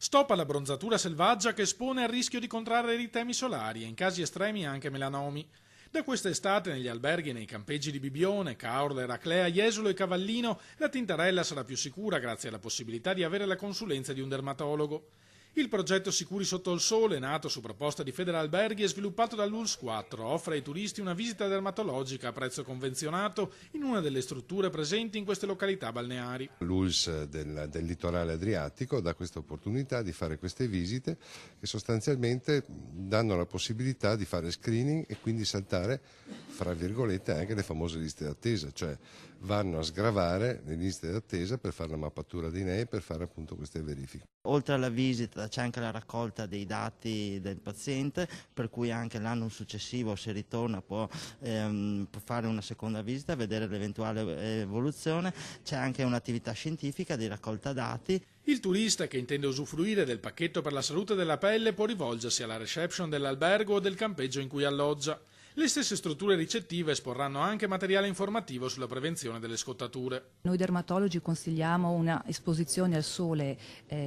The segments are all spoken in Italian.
Stop alla bronzatura selvaggia che espone al rischio di contrarre eritemi solari e in casi estremi anche melanomi. Da quest'estate negli alberghi e nei campeggi di Bibione, Caorle, Raclea, Jesolo e Cavallino la tintarella sarà più sicura grazie alla possibilità di avere la consulenza di un dermatologo. Il progetto Sicuri sotto il sole, nato su proposta di Federalberghi e sviluppato dall'ULSS 4, offre ai turisti una visita dermatologica a prezzo convenzionato in una delle strutture presenti in queste località balneari. L'ULSS del litorale adriatico dà questa opportunità di fare queste visite che sostanzialmente danno la possibilità di fare screening e quindi saltare, fra virgolette, anche le famose liste d'attesa, cioè vanno a sgravare le liste d'attesa per fare la mappatura dei nei, per fare appunto queste verifiche. Oltre alla visita c'è anche la raccolta dei dati del paziente, per cui anche l'anno successivo, se ritorna, può fare una seconda visita, vedere l'eventuale evoluzione. C'è anche un'attività scientifica di raccolta dati. Il turista che intende usufruire del pacchetto per la salute della pelle può rivolgersi alla reception dell'albergo o del campeggio in cui alloggia. Le stesse strutture ricettive esporranno anche materiale informativo sulla prevenzione delle scottature. Noi dermatologi consigliamo una esposizione al sole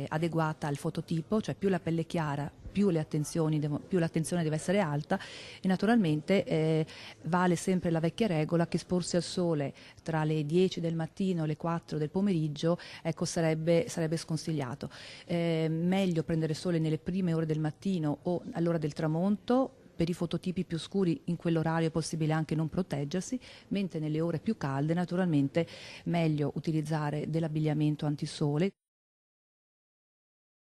adeguata al fototipo, cioè più la pelle è chiara, più l'attenzione deve essere alta e naturalmente vale sempre la vecchia regola che esporsi al sole tra le 10 del mattino e le 4 del pomeriggio sarebbe sconsigliato. Meglio prendere sole nelle prime ore del mattino o all'ora del tramonto. Per i fototipi più scuri in quell'orario è possibile anche non proteggersi, mentre nelle ore più calde naturalmente meglio utilizzare dell'abbigliamento antisole.